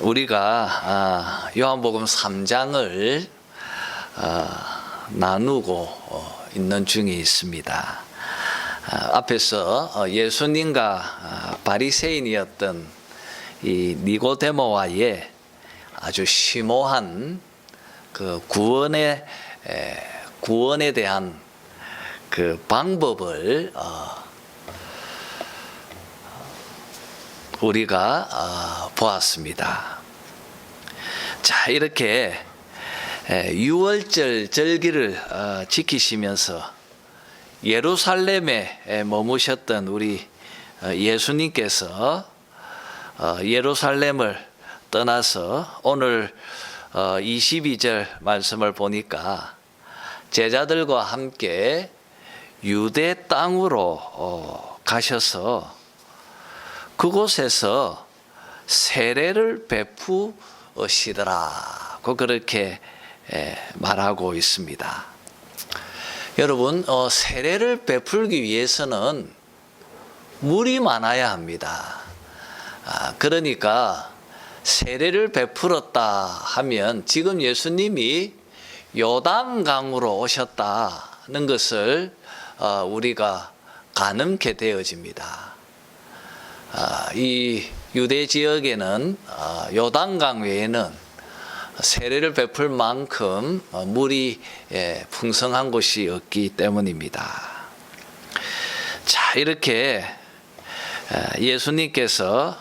우리가 요한복음 3장을 나누고 있는 중에 있습니다. 앞에서 예수님과 바리새인이었던 이 니고데모와의 아주 심오한 그 구원에 대한 그 방법을 우리가 보았습니다. 자, 이렇게 유월절 절기를 지키시면서 예루살렘에 머무셨던 우리 예수님께서 예루살렘을 떠나서 오늘 22절 말씀을 보니까 제자들과 함께 유대 땅으로 가셔서 그곳에서 세례를 베푸시더라고 그렇게 말하고 있습니다. 여러분, 세례를 베풀기 위해서는 물이 많아야 합니다. 그러니까 세례를 베풀었다 하면 지금 예수님이 요단강으로 오셨다는 것을 우리가 가늠케 되어집니다. 이 유대 지역에는 요단강 외에는 세례를 베풀 만큼 물이 풍성한 곳이 없기 때문입니다. 자, 이렇게 예수님께서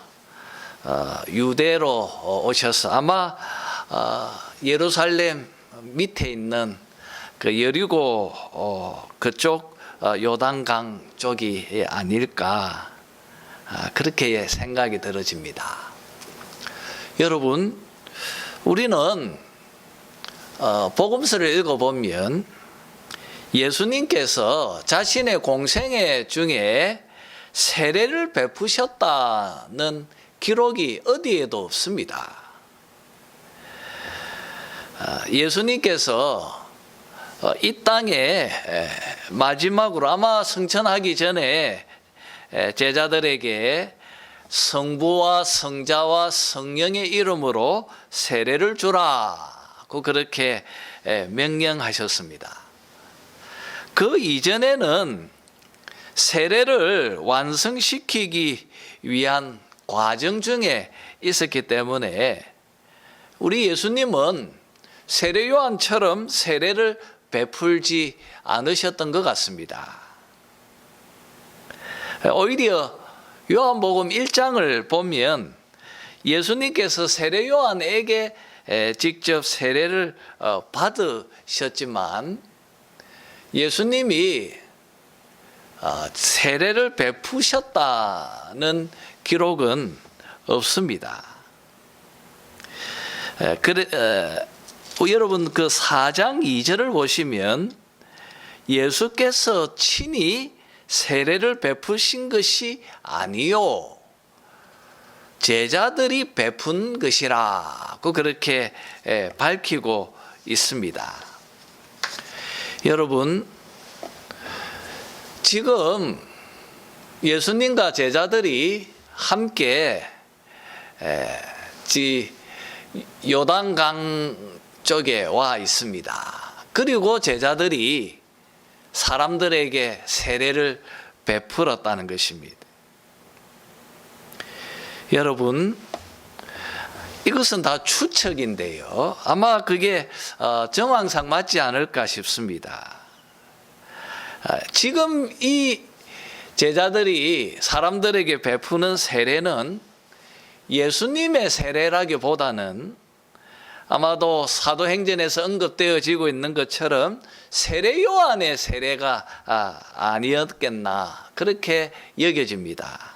유대로 오셔서 아마 예루살렘 밑에 있는 그 여리고 그쪽 요단강 쪽이 아닐까 그렇게 생각이 들어집니다. 여러분, 우리는 복음서를 읽어보면 예수님께서 자신의 공생애 중에 세례를 베푸셨다는 기록이 어디에도 없습니다. 예수님께서 이 땅에 마지막으로 아마 승천하기 전에 제자들에게 성부와 성자와 성령의 이름으로 세례를 주라고 그렇게 명령하셨습니다. 그 이전에는 세례를 완성시키기 위한 과정 중에 있었기 때문에 우리 예수님은 세례 요한처럼 세례를 베풀지 않으셨던 것 같습니다. 오히려 요한복음 1장을 보면 예수님께서 세례 요한에게 직접 세례를 받으셨지만 예수님이 세례를 베푸셨다는 기록은 없습니다. 여러분 그 4장 2절을 보시면 예수께서 친히 세례를 베푸신 것이 아니요 제자들이 베푼 것이라고 그렇게 밝히고 있습니다. 여러분, 지금 예수님과 제자들이 함께 요단강 쪽에 와 있습니다. 그리고 제자들이 사람들에게 세례를 베풀었다는 것입니다. 여러분, 이것은 다 추측인데요. 아마 그게 정황상 맞지 않을까 싶습니다. 지금 이 제자들이 사람들에게 베푸는 세례는 예수님의 세례라기보다는 아마도 사도행전에서 언급되어지고 있는 것처럼 세례 요한의 세례가 아니었겠나 그렇게 여겨집니다.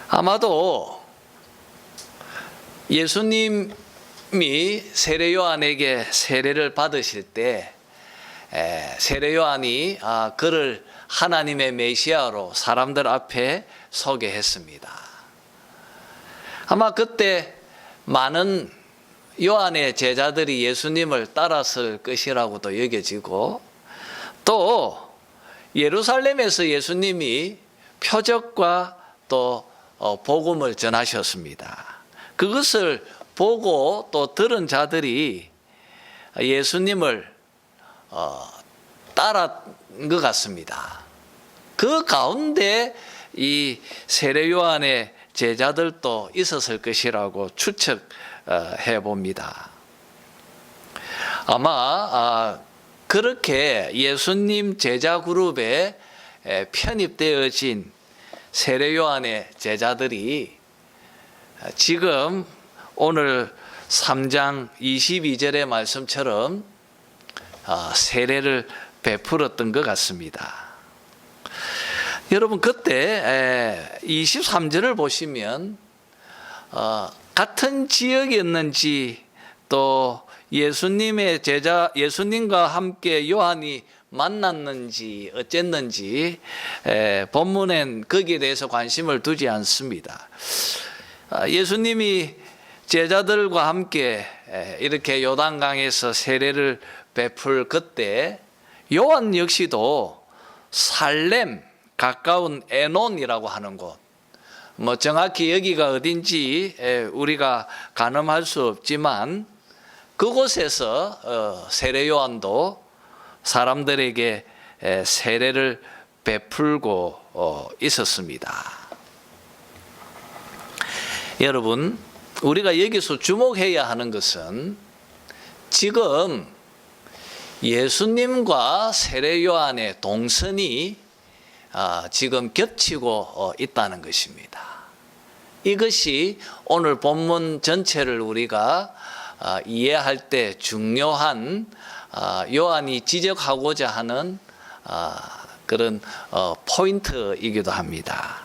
아마도 예수님이 세례 요한에게 세례를 받으실 때 세례 요한이 그를 하나님의 메시아로 사람들 앞에 소개했습니다. 아마 그때 많은 요한의 제자들이 예수님을 따랐을 것이라고도 여겨지고 또 예루살렘에서 예수님이 표적과 또 복음을 전하셨습니다. 그것을 보고 또 들은 자들이 예수님을 따른 것 같습니다. 그 가운데 이 세례 요한의 제자들도 있었을 것이라고 추측해 봅니다. 아마 그렇게 예수님 제자 그룹에 편입되어진 세례 요한의 제자들이 지금 오늘 3장 22절의 말씀처럼 세례를 베풀었던 것 같습니다. 여러분 그때 23절을 보시면 같은 지역이었는지 또 예수님과 함께 요한이 만났는지 어쨌는지 본문엔 거기에 대해서 관심을 두지 않습니다. 예수님이 제자들과 함께 이렇게 요단강에서 세례를 베풀 그때 요한 역시도 살렘 가까운 에논이라고 하는 곳, 정확히 여기가 어딘지 우리가 가늠할 수 없지만 그곳에서 세례 요한도 사람들에게 세례를 베풀고 있었습니다. 여러분, 우리가 여기서 주목해야 하는 것은 지금 예수님과 세례 요한의 동선이 지금 겹치고 있다는 것입니다. 이것이 오늘 본문 전체를 우리가 이해할 때 중요한 요한이 지적하고자 하는 그런 포인트이기도 합니다.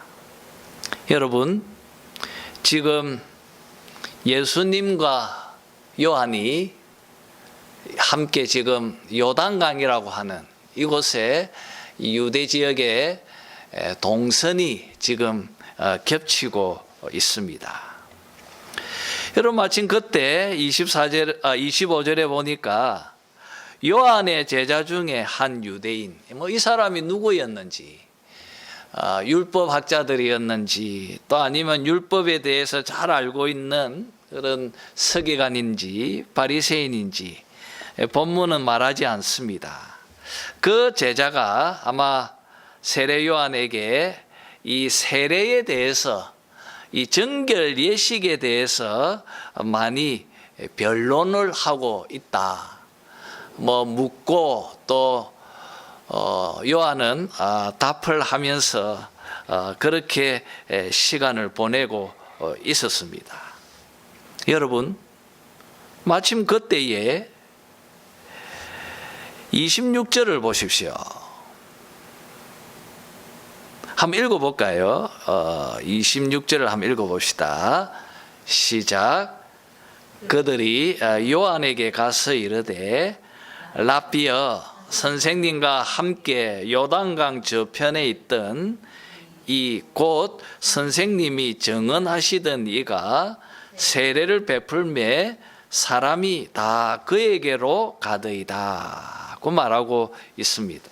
여러분, 지금 예수님과 요한이 함께 지금 요단강이라고 하는 이곳에 유대 지역의 동선이 지금 겹치고 있습니다. 여러분, 마침 그때 25절에 보니까 요한의 제자 중에 한 유대인, 이 사람이 누구였는지, 율법학자들이었는지 또 아니면 율법에 대해서 잘 알고 있는 그런 서기관인지 바리새인인지 본문은 말하지 않습니다. 그 제자가 아마 세례 요한에게 이 세례에 대해서, 이 정결 예식에 대해서 많이 변론을 하고 있다. 묻고 또 요한은 답을 하면서 그렇게 시간을 보내고 있었습니다. 여러분, 마침 그때에 26절을 보십시오. 한번 읽어볼까요? 26절을 한번 읽어봅시다. 시작. 그들이 요한에게 가서 이르되 랍비여, 선생님과 함께 요단강 저편에 있던 이 곧 선생님이 정언하시던 이가 세례를 베풀매 사람이 다 그에게로 가더이다 고 말하고 있습니다.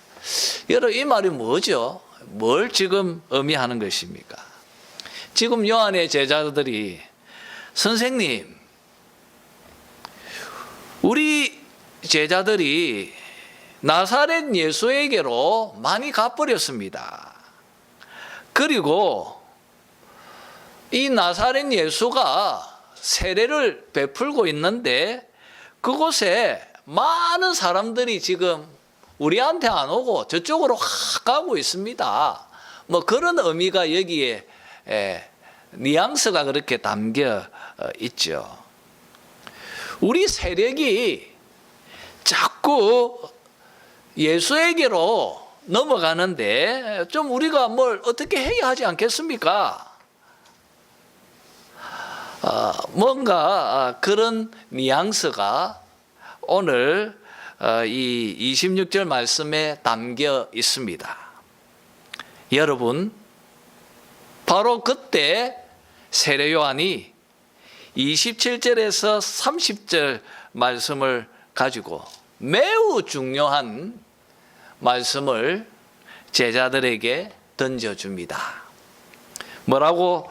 여러분, 이 말이 뭐죠? 뭘 지금 의미하는 것입니까? 지금 요한의 제자들이 선생님, 우리 제자들이 나사렛 예수에게로 많이 가버렸습니다. 그리고 이 나사렛 예수가 세례를 베풀고 있는데 그곳에 많은 사람들이 지금 우리한테 안 오고 저쪽으로 확 가고 있습니다. 그런 의미가 여기에 뉘앙스가 그렇게 담겨 있죠. 우리 세력이 자꾸 예수에게로 넘어가는데 좀 우리가 뭘 어떻게 해야 하지 않겠습니까? 뭔가 그런 뉘앙스가 오늘 이 26절 말씀에 담겨 있습니다. 여러분, 바로 그때 세례 요한이 27절에서 30절 말씀을 가지고 매우 중요한 말씀을 제자들에게 던져줍니다. 뭐라고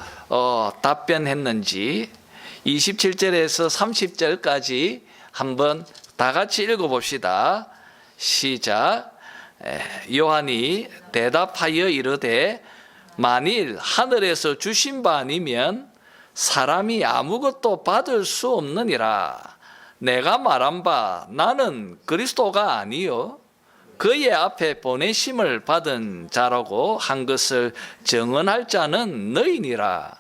답변했는지 27절에서 30절까지 한번 다 같이 읽어봅시다. 시작. 요한이 대답하여 이르되 만일 하늘에서 주신 바 아니면 사람이 아무것도 받을 수 없느니라. 내가 말한 바 나는 그리스도가 아니요 그의 앞에 보내심을 받은 자라고 한 것을 증언할 자는 너희니라.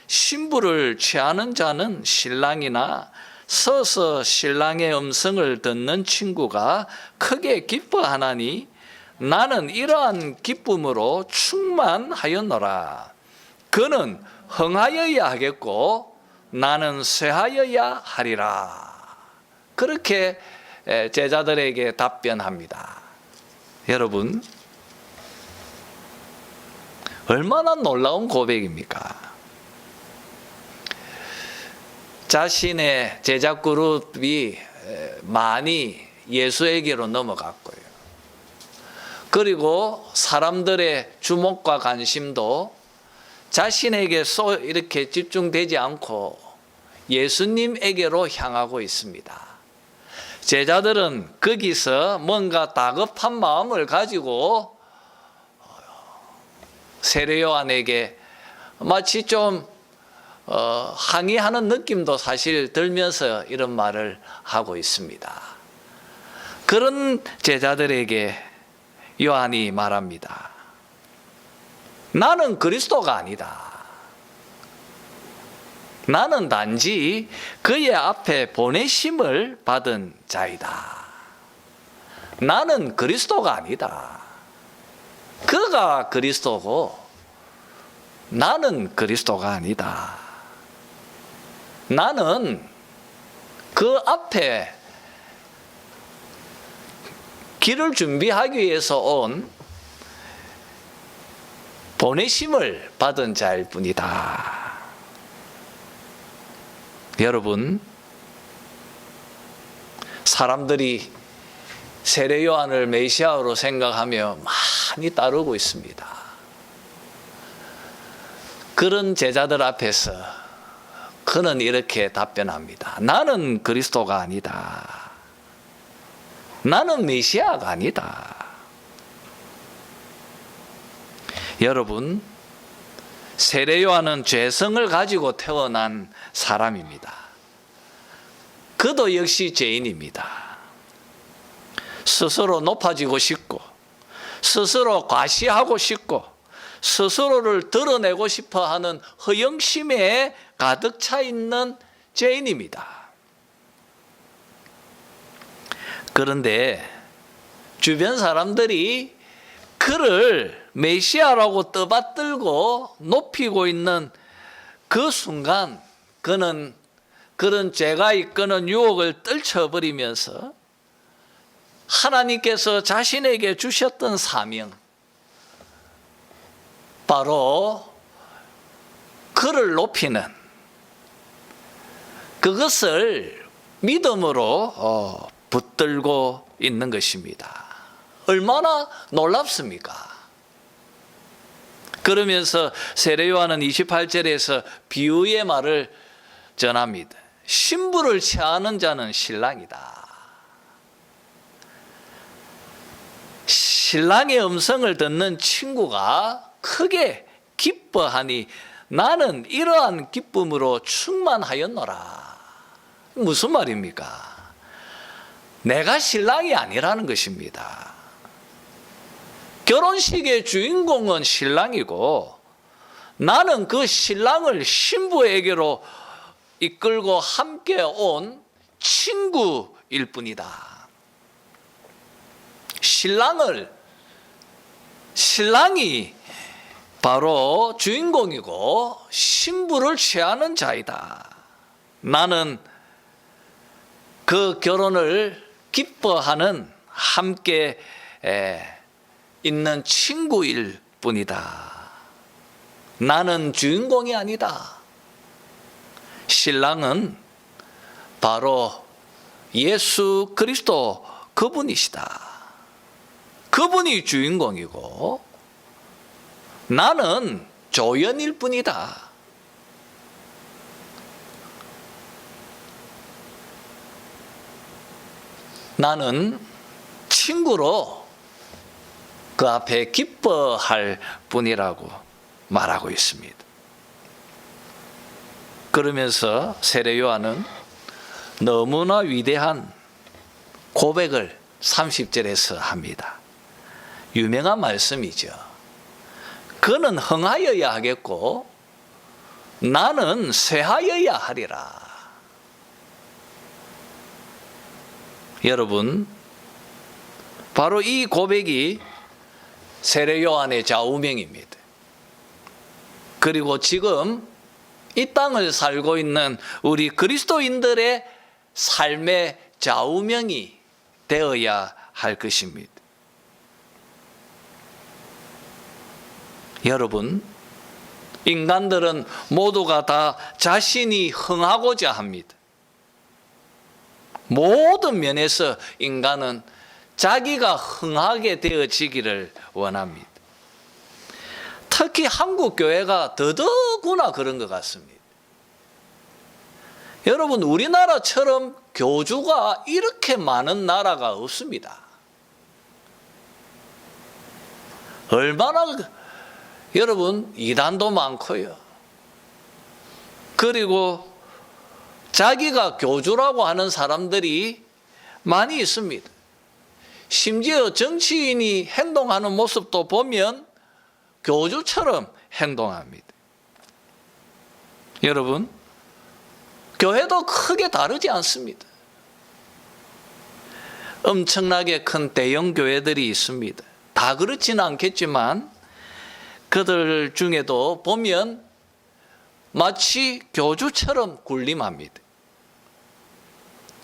신부를 취하는 자는 신랑이나 서서 신랑의 음성을 듣는 친구가 크게 기뻐하나니 나는 이러한 기쁨으로 충만하였노라. 그는 흥하여야 하겠고 나는 쇠하여야 하리라. 그렇게 제자들에게 답변합니다. 여러분, 얼마나 놀라운 고백입니까? 자신의 제자 그룹이 많이 예수에게로 넘어갔고요. 그리고 사람들의 주목과 관심도 자신에게 이렇게 집중되지 않고 예수님에게로 향하고 있습니다. 제자들은 거기서 뭔가 다급한 마음을 가지고 세례 요한에게 마치 좀 항의하는 느낌도 사실 들면서 이런 말을 하고 있습니다. 그런 제자들에게 요한이 말합니다. 나는 그리스도가 아니다. 나는 단지 그의 앞에 보내심을 받은 자이다. 나는 그리스도가 아니다. 그가 그리스도고 나는 그리스도가 아니다. 나는 그 앞에 길을 준비하기 위해서 온 보내심을 받은 자일 뿐이다. 여러분, 사람들이 세례 요한을 메시아로 생각하며 많이 따르고 있습니다. 그런 제자들 앞에서 그는 이렇게 답변합니다. 나는 그리스도가 아니다. 나는 메시아가 아니다. 여러분, 세례 요한은 죄성을 가지고 태어난 사람입니다. 그도 역시 죄인입니다. 스스로 높아지고 싶고 스스로 과시하고 싶고 스스로를 드러내고 싶어 하는 허영심에 가득 차 있는 죄인입니다. 그런데 주변 사람들이 그를 메시아라고 떠받들고 높이고 있는 그 순간 그는 그런 죄가 이끄는 유혹을 떨쳐버리면서 하나님께서 자신에게 주셨던 사명, 바로 그를 높이는 그것을 믿음으로 붙들고 있는 것입니다. 얼마나 놀랍습니까? 그러면서 세례 요한은 28절에서 비유의 말을 전합니다. 신부를 취하는 자는 신랑이다. 신랑의 음성을 듣는 친구가 크게 기뻐하니 나는 이러한 기쁨으로 충만하였노라. 무슨 말입니까? 내가 신랑이 아니라는 것입니다. 결혼식의 주인공은 신랑이고 나는 그 신랑을 신부에게로 이끌고 함께 온 친구일 뿐이다. 신랑이 바로 주인공이고 신부를 취하는 자이다. 나는 그 결혼을 기뻐하는 함께 있는 친구일 뿐이다. 나는 주인공이 아니다. 신랑은 바로 예수 그리스도 그분이시다. 그분이 주인공이고 나는 조연일 뿐이다. 나는 친구로 그 앞에 기뻐할 뿐이라고 말하고 있습니다. 그러면서 세례 요한은 너무나 위대한 고백을 30절에서 합니다. 유명한 말씀이죠. 그는 흥하여야 하겠고 나는 쇠하여야 하리라. 여러분, 바로 이 고백이 세례 요한의 좌우명입니다. 그리고 지금 이 땅을 살고 있는 우리 그리스도인들의 삶의 좌우명이 되어야 할 것입니다. 여러분, 인간들은 모두가 다 자신이 흥하고자 합니다. 모든 면에서 인간은 자기가 흥하게 되어지기를 원합니다. 특히 한국 교회가 더더구나 그런 것 같습니다. 여러분, 우리나라처럼 교주가 이렇게 많은 나라가 없습니다. 얼마나 여러분 이단도 많고요. 그리고 자기가 교주라고 하는 사람들이 많이 있습니다. 심지어 정치인이 행동하는 모습도 보면 교주처럼 행동합니다. 여러분, 교회도 크게 다르지 않습니다. 엄청나게 큰 대형 교회들이 있습니다. 다 그렇지는 않겠지만 그들 중에도 보면 마치 교주처럼 군림합니다.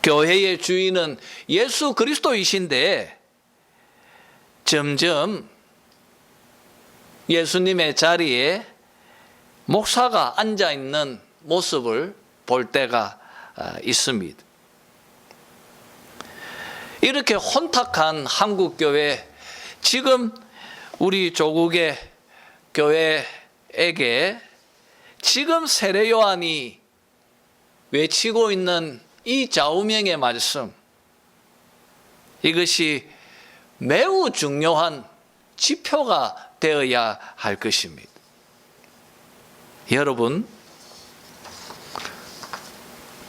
교회의 주인은 예수 그리스도이신데 점점 예수님의 자리에 목사가 앉아 있는 모습을 볼 때가 있습니다. 이렇게 혼탁한 한국교회, 지금 우리 조국의 교회에게 지금 세례 요한이 외치고 있는 이 좌우명의 말씀, 이것이 매우 중요한 지표가 되어야 할 것입니다. 여러분,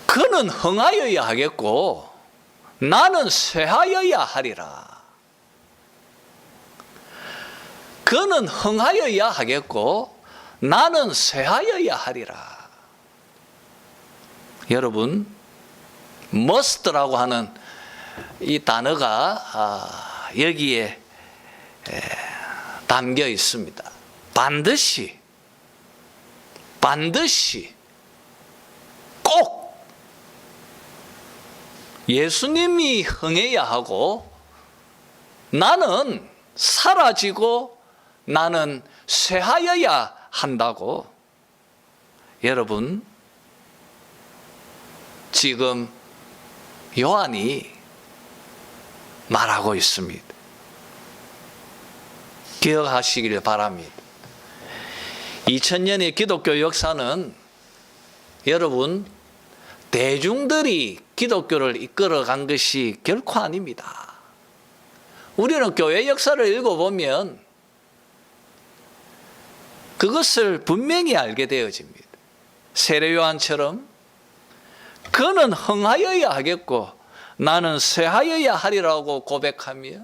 그는 흥하여야 하겠고 나는 쇠하여야 하리라. 그는 흥하여야 하겠고 나는 쇠하여야 하리라. 여러분, must라고 하는 이 단어가 여기에 담겨 있습니다. 반드시 꼭 예수님이 흥해야 하고 나는 사라지고 나는 쇠하여야 한다고. 여러분, 지금 요한이 말하고 있습니다. 기억하시길 바랍니다. 2000년의 기독교 역사는 여러분, 대중들이 기독교를 이끌어간 것이 결코 아닙니다. 우리는 교회 역사를 읽어보면 그것을 분명히 알게 되어집니다. 세례 요한처럼 그는 흥하여야 하겠고 나는 쇠하여야 하리라고 고백하며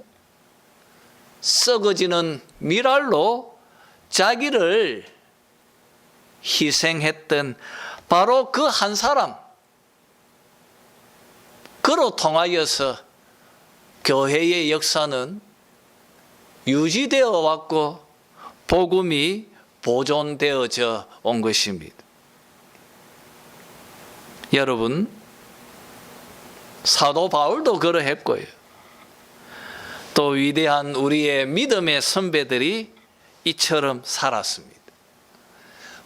썩어지는 밀알로 자기를 희생했던 바로 그 한 사람, 그로 통하여서 교회의 역사는 유지되어 왔고 복음이 보존되어져 온 것입니다. 여러분, 사도 바울도 그러했고요. 또 위대한 우리의 믿음의 선배들이 이처럼 살았습니다.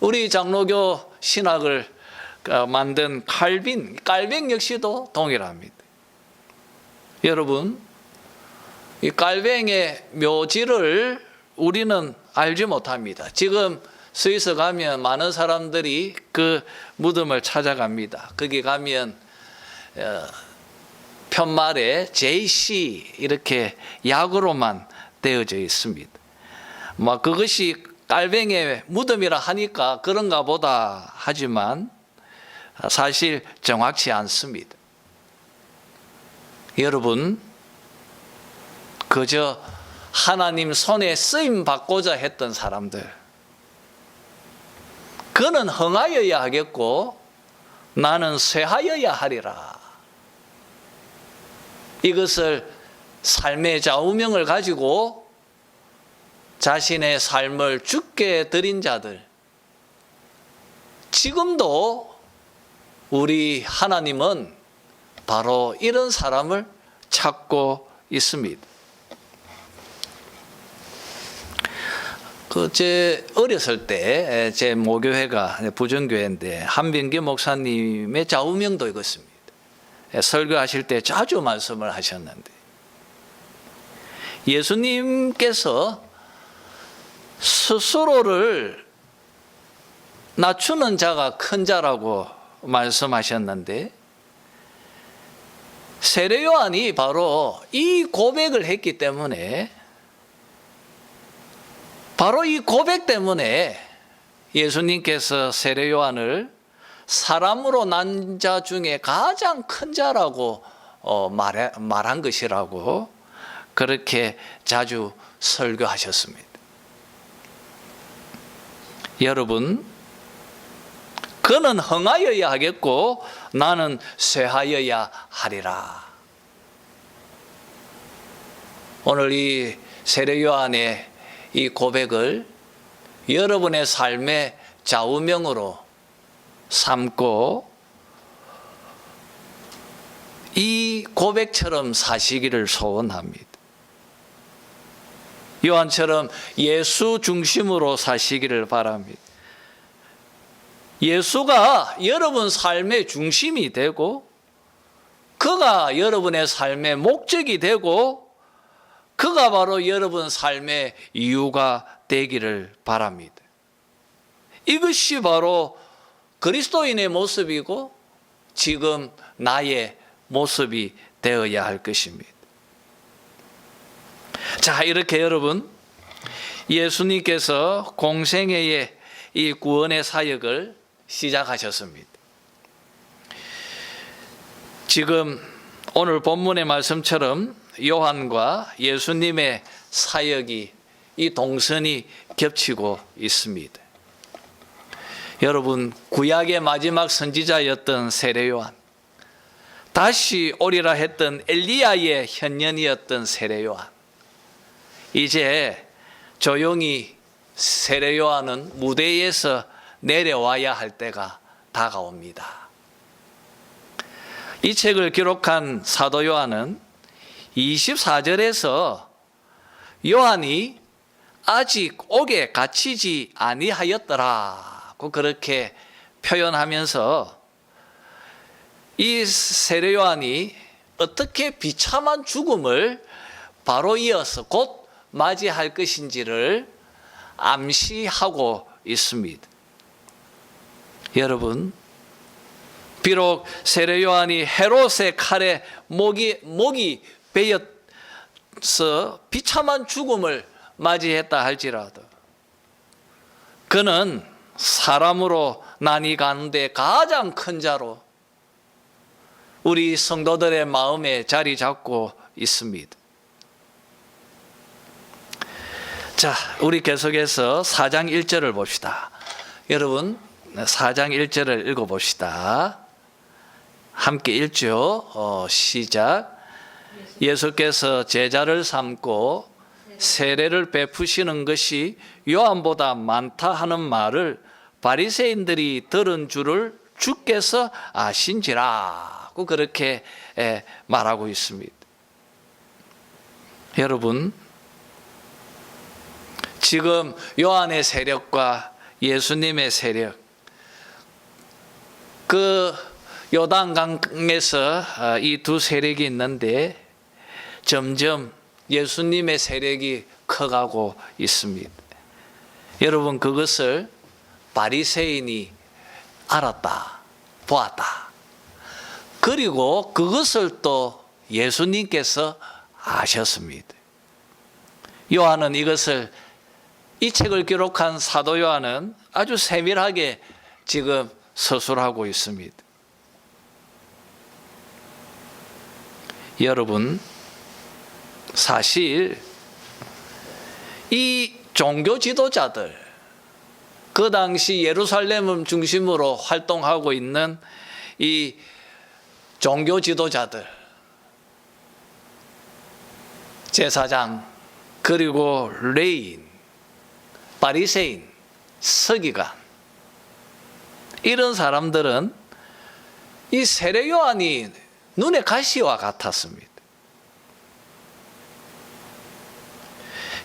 우리 장로교 신학을 만든 깔뱅 역시도 동일합니다. 여러분, 이 깔뱅의 묘지를 우리는 알지 못합니다. 지금 스위스 가면 많은 사람들이 그 무덤을 찾아갑니다. 거기 가면 편말에 JC 이렇게 약으로만 되어져 있습니다. 뭐 그것이 깔뱅이의 무덤이라 하니까 그런가 보다 하지만 사실 정확치 않습니다. 여러분, 그저 하나님 손에 쓰임 받고자 했던 사람들, 그는 흥하여야 하겠고 나는 쇠하여야 하리라. 이것을 삶의 좌우명을 가지고 자신의 삶을 주께 드린 자들, 지금도 우리 하나님은 바로 이런 사람을 찾고 있습니다. 제 어렸을 때 제 모교회가 부정교회인데 한병기 목사님의 좌우명도 이것입니다. 설교하실 때 자주 말씀을 하셨는데, 예수님께서 스스로를 낮추는 자가 큰 자라고 말씀하셨는데, 세례 요한이 바로 이 고백을 했기 때문에, 바로 이 고백 때문에 예수님께서 세례 요한을 사람으로 난 자 중에 가장 큰 자라고 말한 것이라고 그렇게 자주 설교하셨습니다. 여러분, 그는 흥하여야 하겠고 나는 쇠하여야 하리라. 오늘 이 세례 요한의 이 고백을 여러분의 삶의 좌우명으로 삼고 이 고백처럼 사시기를 소원합니다. 요한처럼 예수 중심으로 사시기를 바랍니다. 예수가 여러분 삶의 중심이 되고, 그가 여러분의 삶의 목적이 되고, 그가 바로 여러분 삶의 이유가 되기를 바랍니다. 이것이 바로 그리스도인의 모습이고 지금 나의 모습이 되어야 할 것입니다. 자, 이렇게 여러분, 예수님께서 공생애의 이 구원의 사역을 시작하셨습니다. 지금 오늘 본문의 말씀처럼 요한과 예수님의 사역이 이 동선이 겹치고 있습니다. 여러분, 구약의 마지막 선지자였던 세례 요한, 다시 오리라 했던 엘리야의 현년이었던 세례 요한, 이제 조용히 세례 요한은 무대에서 내려와야 할 때가 다가옵니다. 이 책을 기록한 사도 요한은 24절에서 요한이 아직 옥에 갇히지 아니하였더라고 그렇게 표현하면서 이 세례 요한이 어떻게 비참한 죽음을 바로 이어서 곧 맞이할 것인지를 암시하고 있습니다. 여러분, 비록 세례 요한이 헤롯의 칼에 목이 베어서 비참한 죽음을 맞이했다 할지라도 그는 사람으로 나니 가는데 가장 큰 자로 우리 성도들의 마음에 자리 잡고 있습니다. 자, 우리 계속해서 4장 1절을 봅시다. 여러분, 4장 1절을 읽어봅시다. 함께 읽죠. 시작. 예수께서 제자를 삼고 세례를 베푸시는 것이 요한보다 많다 하는 말을 바리새인들이 들은 줄을 주께서 아신지라고 그렇게 말하고 있습니다. 여러분, 지금 요한의 세력과 예수님의 세력, 그 요단강에서 이 두 세력이 있는데 점점 예수님의 세력이 커가고 있습니다. 여러분, 그것을 바리새인이 알았다, 보았다. 그리고 그것을 또 예수님께서 아셨습니다. 요한은 이것을, 이 책을 기록한 사도 요한은 아주 세밀하게 지금 서술하고 있습니다. 여러분, 사실 이 종교 지도자들, 그 당시 예루살렘을 중심으로 활동하고 있는 이 종교 지도자들, 제사장, 그리고 레위인, 바리새인, 서기관, 이런 사람들은 이 세례 요한이 눈의 가시와 같았습니다.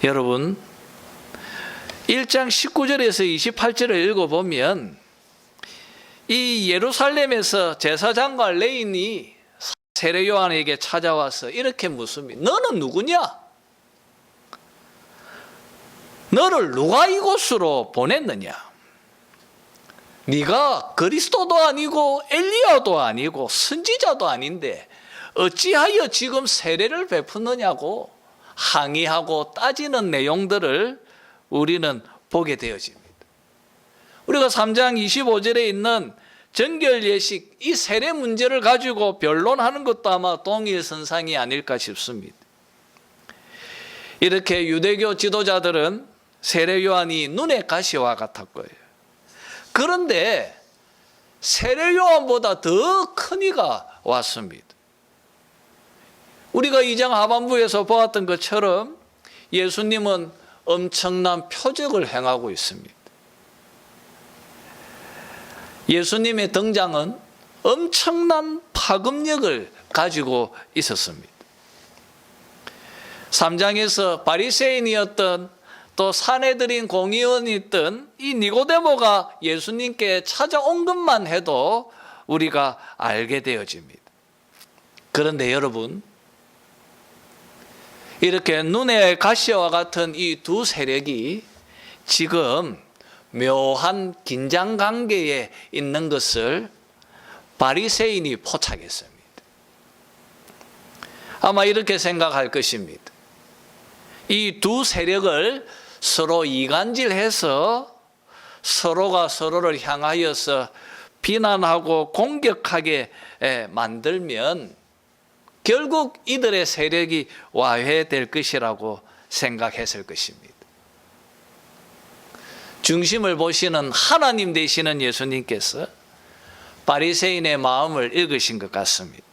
여러분, 1장 19절에서 28절을 읽어보면 이 예루살렘에서 제사장과 레위인이 세례 요한에게 찾아와서 이렇게 묻습니다. 너는 누구냐? 너를 누가 이곳으로 보냈느냐? 네가 그리스도도 아니고 엘리야도 아니고 선지자도 아닌데 어찌하여 지금 세례를 베푸느냐고 항의하고 따지는 내용들을 우리는 보게 되어집니다. 우리가 3장 25절에 있는 정결 예식, 이 세례 문제를 가지고 변론하는 것도 아마 동일선상이 아닐까 싶습니다. 이렇게 유대교 지도자들은 세례 요한이 눈의 가시와 같았고요. 그런데 세례 요한보다 더 큰 이가 왔습니다. 우리가 2장 하반부에서 보았던 것처럼 예수님은 엄청난 표적을 행하고 있습니다. 예수님의 등장은 엄청난 파급력을 가지고 있었습니다. 3장에서 바리새인이었던, 또 산헤드린 공의원이었던 이 니고데모가 예수님께 찾아온 것만 해도 우리가 알게 되어집니다. 그런데 여러분, 이렇게 눈의 가시와 같은 이 두 세력이 지금 묘한 긴장 관계에 있는 것을 바리새인이 포착했습니다. 아마 이렇게 생각할 것입니다. 이 두 세력을 서로 이간질해서 서로가 서로를 향하여서 비난하고 공격하게 만들면 결국 이들의 세력이 와해될 것이라고 생각했을 것입니다. 중심을 보시는 하나님 되시는 예수님께서 바리새인의 마음을 읽으신 것 같습니다.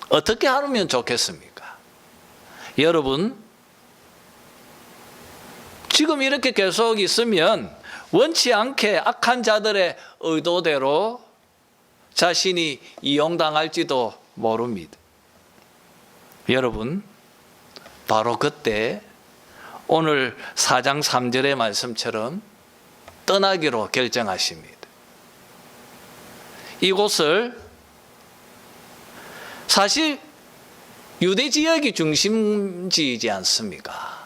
어떻게 하면 좋겠습니까? 여러분, 지금 이렇게 계속 있으면 원치 않게 악한 자들의 의도대로 자신이 이용당할지도 모릅니다. 여러분, 바로 그때 오늘 4장 3절의 말씀처럼 떠나기로 결정하십니다. 이곳을 사실 유대 지역이 중심지이지 않습니까?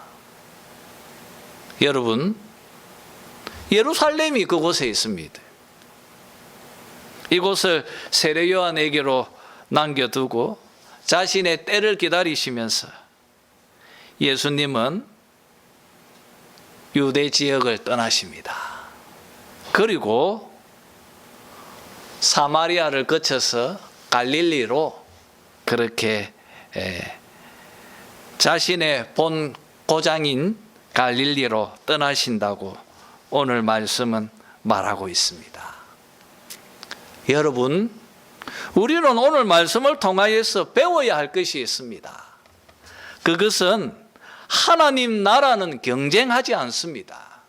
여러분, 예루살렘이 그곳에 있습니다. 이곳을 세례 요한에게로 남겨두고 자신의 때를 기다리시면서 예수님은 유대 지역을 떠나십니다. 그리고 사마리아를 거쳐서 갈릴리로 그렇게 자신의 본 고장인 갈릴리로 떠나신다고 오늘 말씀은 말하고 있습니다. 여러분, 우리는 오늘 말씀을 통하여서 배워야 할 것이 있습니다. 그것은 하나님 나라는 경쟁하지 않습니다.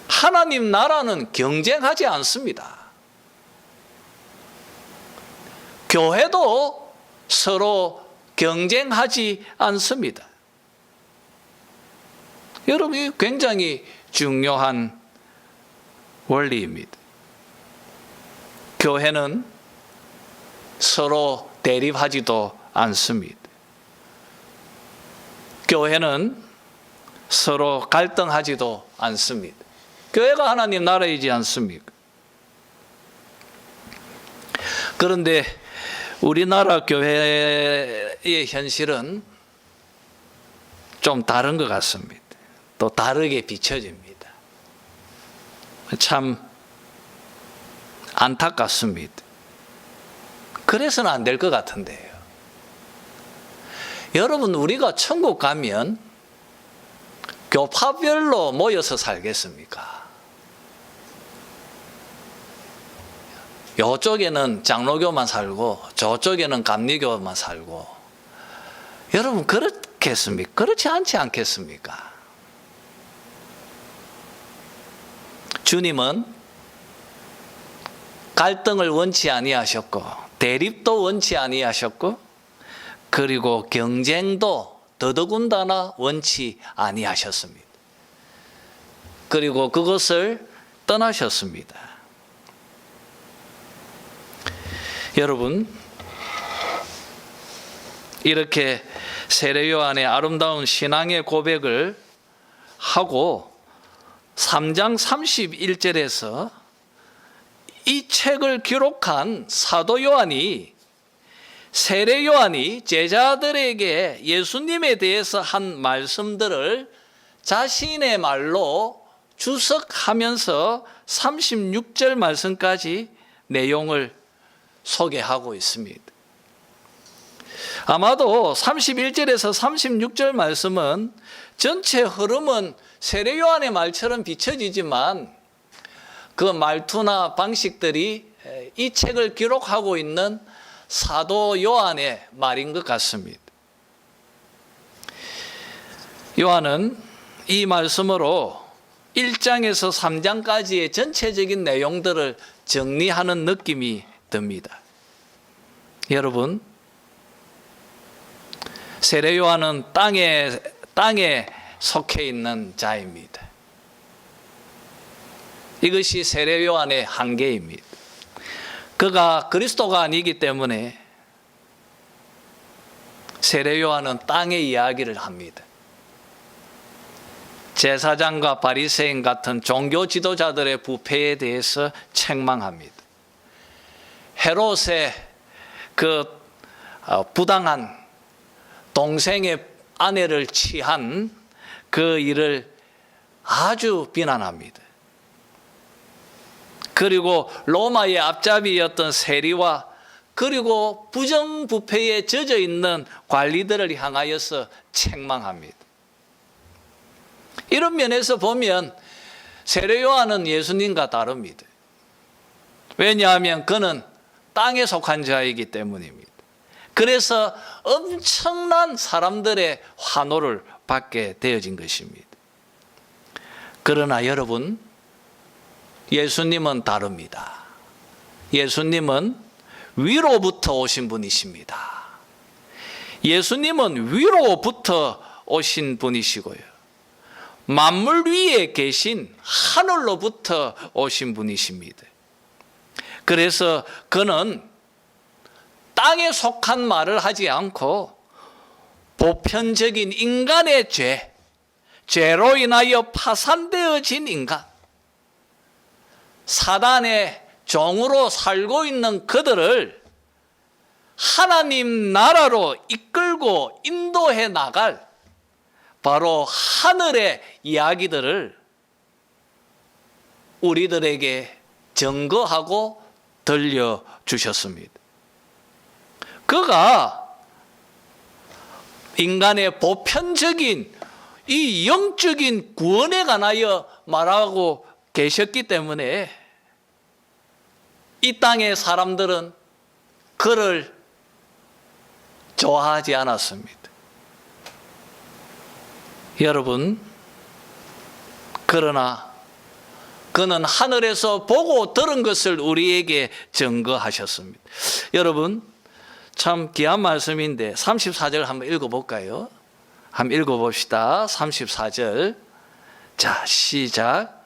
하나님 나라는 경쟁하지 않습니다. 교회도 서로 경쟁하지 않습니다. 여러분, 이 굉장히 중요한 원리입니다. 교회는 서로 대립하지도 않습니다. 교회는 서로 갈등하지도 않습니다. 교회가 하나님 나라이지 않습니까? 그런데 우리나라 교회의 현실은 좀 다른 것 같습니다. 또 다르게 비춰집니다. 참 안타깝습니다. 그래서는 안 될 것 같은데요. 여러분, 우리가 천국 가면 교파별로 모여서 살겠습니까? 이쪽에는 장로교만 살고 저쪽에는 감리교만 살고, 여러분 그렇겠습니까? 그렇지 않지 않겠습니까? 주님은 갈등을 원치 아니하셨고 대립도 원치 아니하셨고 그리고 경쟁도 더더군다나 원치 아니하셨습니다. 그리고 그것을 떠나셨습니다. 여러분, 이렇게 세례 요한의 아름다운 신앙의 고백을 하고 3장 31절에서 이 책을 기록한 사도 요한이, 세례 요한이 제자들에게 예수님에 대해서 한 말씀들을 자신의 말로 주석하면서 36절 말씀까지 내용을 소개하고 있습니다. 아마도 31절에서 36절 말씀은 전체 흐름은 세례 요한의 말처럼 비춰지지만 그 말투나 방식들이 이 책을 기록하고 있는 사도 요한의 말인 것 같습니다. 요한은 이 말씀으로 1장에서 3장까지의 전체적인 내용들을 정리하는 느낌이 듭니다. 여러분, 세례 요한은 땅에 속해 있는 자입니다. 이것이 세례 요한의 한계입니다. 그가 그리스도가 아니기 때문에 세례 요한은 땅의 이야기를 합니다. 제사장과 바리새인 같은 종교 지도자들의 부패에 대해서 책망합니다. 헤롯의 그 부당한 동생의 아내를 취한 그 일을 아주 비난합니다. 그리고 로마의 앞잡이였던 세리와 그리고 부정부패에 젖어 있는 관리들을 향하여서 책망합니다. 이런 면에서 보면 세례 요한은 예수님과 다릅니다. 왜냐하면 그는 땅에 속한 자이기 때문입니다. 그래서 엄청난 사람들의 환호를 받게 되어진 것입니다. 그러나 여러분, 예수님은 다릅니다. 예수님은 위로부터 오신 분이십니다. 예수님은 위로부터 오신 분이시고요, 만물 위에 계신 하늘로부터 오신 분이십니다. 그래서 그는 땅에 속한 말을 하지 않고 보편적인 인간의 죄로 인하여 파산되어진 인간, 사단의 종으로 살고 있는 그들을 하나님 나라로 이끌고 인도해 나갈 바로 하늘의 이야기들을 우리들에게 증거하고 들려주셨습니다. 그가 인간의 보편적인 이 영적인 구원에 관하여 말하고 계셨기 때문에 이 땅의 사람들은 그를 좋아하지 않았습니다. 여러분, 그러나 그는 하늘에서 보고 들은 것을 우리에게 증거하셨습니다. 여러분, 참 귀한 말씀인데 34절 한번 읽어볼까요? 한번 읽어봅시다. 34절. 자, 시작.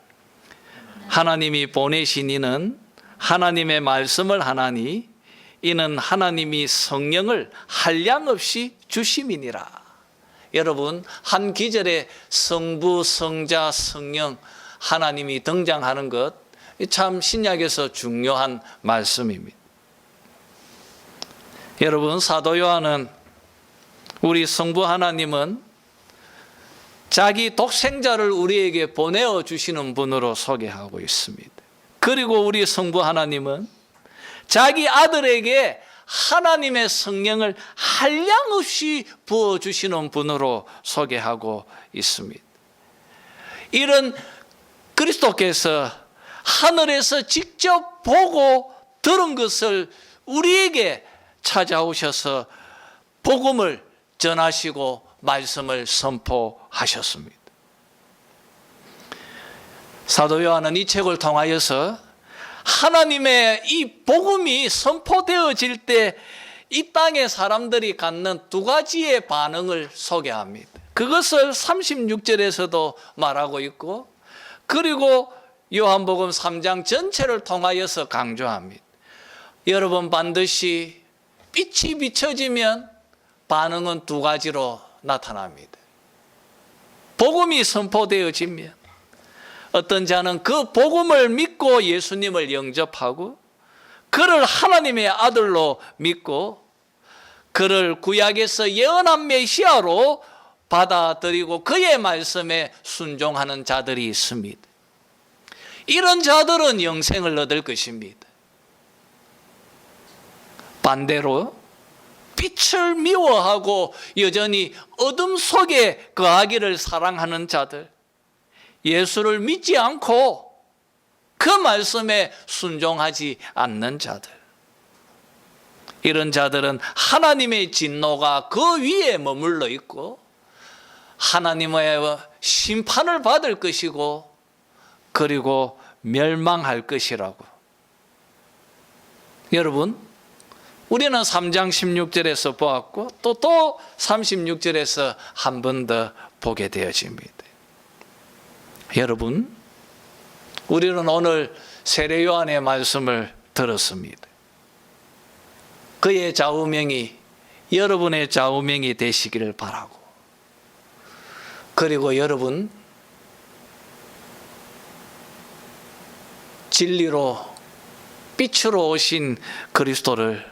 하나님이 보내신 이는 하나님의 말씀을 하나니 이는 하나님이 성령을 한량없이 주심이니라. 여러분, 한 기절에 성부, 성자, 성령 하나님이 등장하는 것 참 신약에서 중요한 말씀입니다. 여러분, 사도 요한은 우리 성부 하나님은 자기 독생자를 우리에게 보내어 주시는 분으로 소개하고 있습니다. 그리고 우리 성부 하나님은 자기 아들에게 하나님의 성령을 한량없이 부어주시는 분으로 소개하고 있습니다. 이런 그리스도께서 하늘에서 직접 보고 들은 것을 우리에게 찾아오셔서 복음을 전하시고 말씀을 선포하셨습니다. 사도 요한은 이 책을 통하여서 하나님의 이 복음이 선포되어질 때 이 땅의 사람들이 갖는 두 가지의 반응을 소개합니다. 그것을 36절에서도 말하고 있고, 그리고 요한복음 3장 전체를 통하여서 강조합니다. 여러분, 반드시 빛이 비춰지면 반응은 두 가지로 나타납니다. 복음이 선포되어지면 어떤 자는 그 복음을 믿고 예수님을 영접하고 그를 하나님의 아들로 믿고 그를 구약에서 예언한 메시아로 받아들이고 그의 말씀에 순종하는 자들이 있습니다. 이런 자들은 영생을 얻을 것입니다. 반대로 빛을 미워하고 여전히 어둠 속에 거하기를 사랑하는 자들, 예수를 믿지 않고 그 말씀에 순종하지 않는 자들, 이런 자들은 하나님의 진노가 그 위에 머물러 있고 하나님의 심판을 받을 것이고 그리고 멸망할 것이라고. 여러분, 우리는 3장 16절에서 보았고 또 36절에서 한 번 더 보게 되어집니다. 여러분, 우리는 오늘 세례 요한의 말씀을 들었습니다. 그의 좌우명이 여러분의 좌우명이 되시기를 바라고, 그리고 여러분 진리로 빛으로 오신 그리스도를,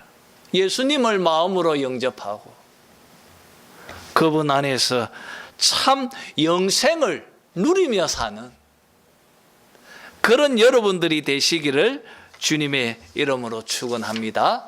예수님을 마음으로 영접하고 그분 안에서 참 영생을 누리며 사는 그런 여러분들이 되시기를 주님의 이름으로 축원합니다.